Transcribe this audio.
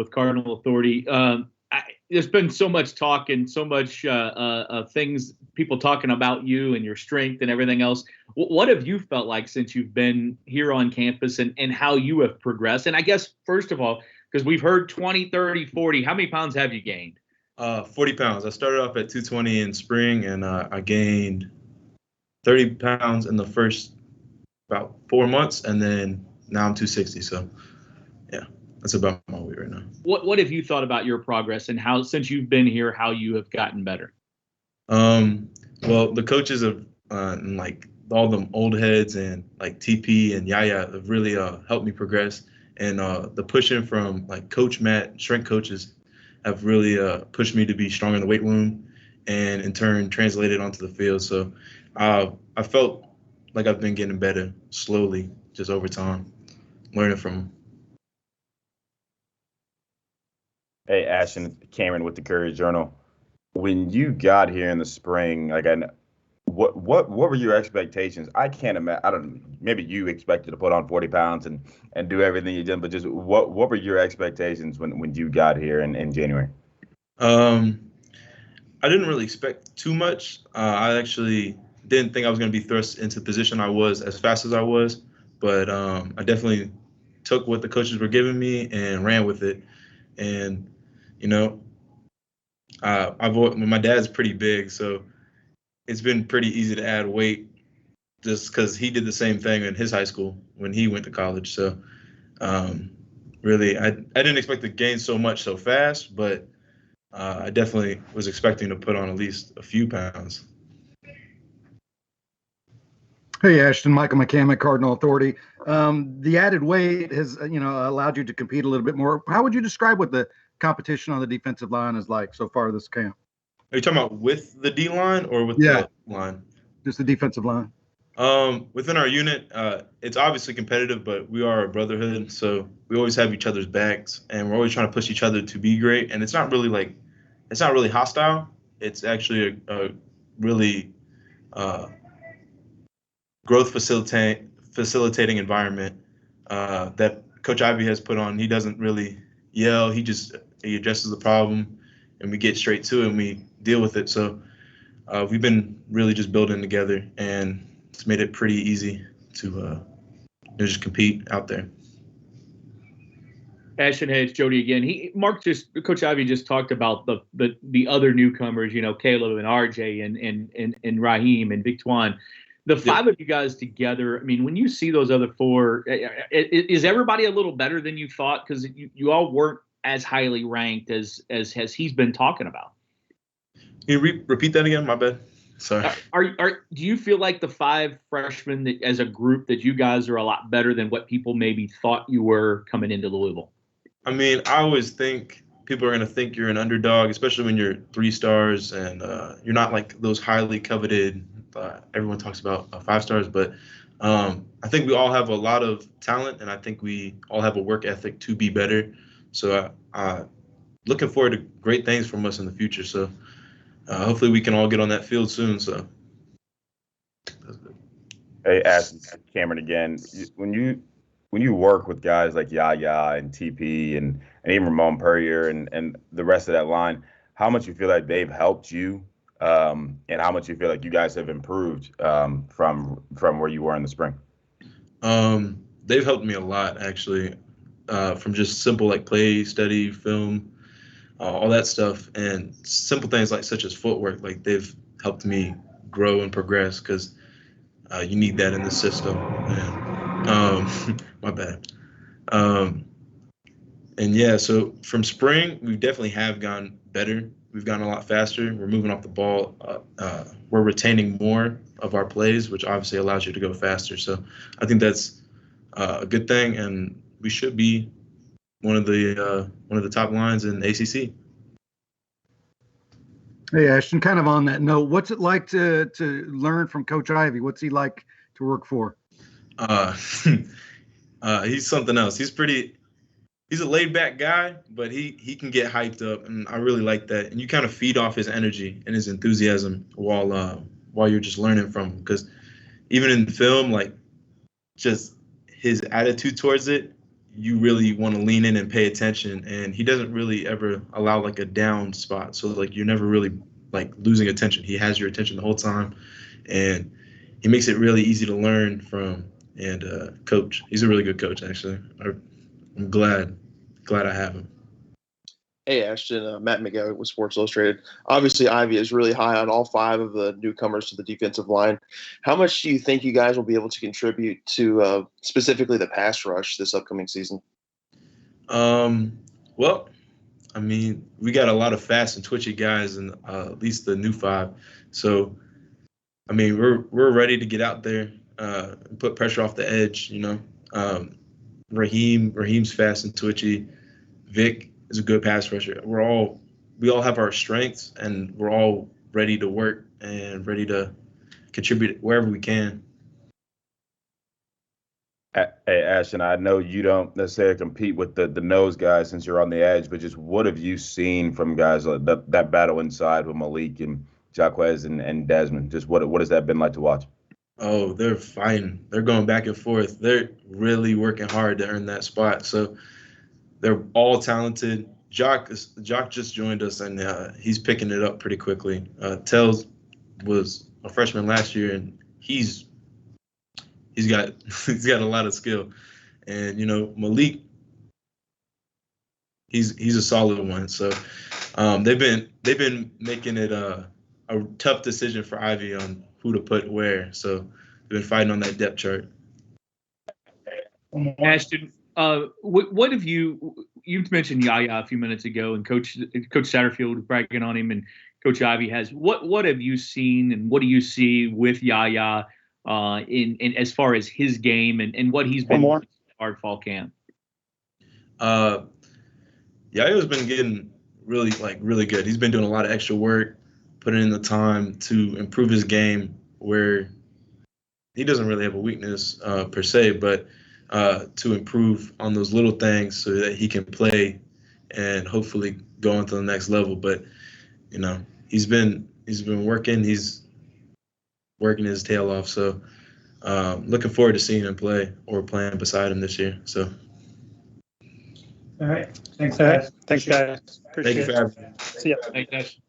with Cardinal Authority. There's been so much talk and so much things, people talking about you and your strength and everything else. What have you felt like since you've been here on campus, and how you have progressed? And I guess, first of all, because we've heard 20, 30, 40, how many pounds have you gained? 40 pounds. I started off at 220 in spring, and I gained 30 pounds in the first about 4 months, and then now I'm 260. So, yeah, that's about my weight right now. What have you thought about your progress, and how, since you've been here, how you have gotten better? Well, the coaches have, and like all the old heads and like TP and Yaya have really helped me progress. And the pushing from like Coach Matt, strength coaches, have really pushed me to be stronger in the weight room, and in turn translated onto the field. So I felt like I've been getting better slowly, just over time, learning from them. Hey, Ashton, Cameron with the Courier Journal. When you got here in the spring, like, what were your expectations? I can't imagine. I don't. Maybe you expected to put on 40 pounds and do everything you did, but just what were your expectations when you got here in January? I didn't really expect too much. I actually didn't think I was going to be thrust into the position I was as fast as I was, but I definitely took what the coaches were giving me and ran with it. And you know, my dad's pretty big, so it's been pretty easy to add weight just because he did the same thing in his high school when he went to college. So really, I didn't expect to gain so much so fast, but I definitely was expecting to put on at least a few pounds. Hey, Ashton, Michael McCammon, Cardinal Authority. The added weight has, allowed you to compete a little bit more. How would you describe what the competition on the defensive line is like so far this camp? Are you talking about with the D line or with the line? Just the defensive line. Within our unit, it's obviously competitive, but we are a brotherhood, so we always have each other's backs, and we're always trying to push each other to be great. And it's not really hostile. It's actually a really growth facilitating environment that Coach Ivey has put on. He doesn't really yell. He addresses the problem, and we get straight to it and we deal with it. So we've been really just building together, and it's made it pretty easy to just compete out there. Ashton, hey, it's Jody again. Coach Ivey just talked about the other newcomers, Caleb and RJ and Raheem and Victoire. The five of you guys together, I mean, when you see those other four, is everybody a little better than you thought? Because you all weren't as highly ranked as he's been talking about. Can you repeat that again? My bad. Sorry. Do you feel like the five freshmen as a group that you guys are a lot better than what people maybe thought you were coming into Louisville? I mean, I always think people are going to think you're an underdog, especially when you're 3 stars and you're not like those highly coveted. Everyone talks about 5 stars, but I think we all have a lot of talent, and I think we all have a work ethic to be better. So looking forward to great things from us in the future. So hopefully we can all get on that field soon. So that's good. Hey, Ashton, Cameron again. When you work with guys like Yaya and TP and even Ramon Purrier and the rest of that line, how much you feel like they've helped you, and how much you feel like you guys have improved from where you were in the spring? They've helped me a lot, actually, from just simple like play, study, film, all that stuff, and simple things like such as footwork. Like they've helped me grow and progress because you need that in the system. And, my bad. And yeah, so from spring, we definitely have gone better. We've gotten a lot faster. We're moving off the ball. We're retaining more of our plays, which obviously allows you to go faster. So I think that's a good thing, and we should be one of the top lines in ACC. Hey, Ashton, kind of on that note, what's it like to learn from Coach Ivey? What's he like to work for? He's something else. He's a laid back guy, but he can get hyped up, and I really like that. And you kind of feed off his energy and his enthusiasm while you're just learning from him. Because even in film, like just his attitude towards it you really want to lean in and pay attention. And he doesn't really ever allow like a down spot. So like you're never really like losing attention. He has your attention the whole time, and he makes it really easy to learn from and coach. He's a really good coach, actually. I'm glad I have him. Hey, Ashton, Matt McGowan with Sports Illustrated. Obviously, Ivey is really high on all 5 of the newcomers to the defensive line. How much do you think you guys will be able to contribute to specifically the pass rush this upcoming season? Well, I mean, we got a lot of fast and twitchy guys, and at least the new 5. So, I mean, we're ready to get out there and put pressure off the edge. You know, Raheem's fast and twitchy. Vic is a good pass rusher. We all have our strengths, and we're all ready to work and ready to contribute wherever we can. Hey, Ashton, I know you don't necessarily compete with the nose guys since you're on the edge, but just what have you seen from guys like that battle inside with Malik and Jaquez and Desmond? Just what has that been like to watch? Oh, they're fighting. They're going back and forth. They're really working hard to earn that spot. So they're all talented. Jock just joined us, and he's picking it up pretty quickly. Tells was a freshman last year, and he's got a lot of skill. And you know, Malik, he's a solid one. So they've been making it a tough decision for Ivey on who to put where. So they've been fighting on that depth chart. Ashton, what have you mentioned Yaya a few minutes ago, and Coach Satterfield bragging on him, and Coach Ivey has. What have you seen, and what do you see with Yaya in as far as his game and what he's been doing in hard fall camp? Yaya's been getting really good. He's been doing a lot of extra work, putting in the time to improve his game, where he doesn't really have a weakness per se, but to improve on those little things so that he can play and hopefully go on to the next level. But you know, he's been working. He's working his tail off. So looking forward to seeing him play or playing beside him this year. So. All right. Thanks, guys. Thanks, guys. Appreciate Thank you for having me. it. See ya. Thanks, Ashton.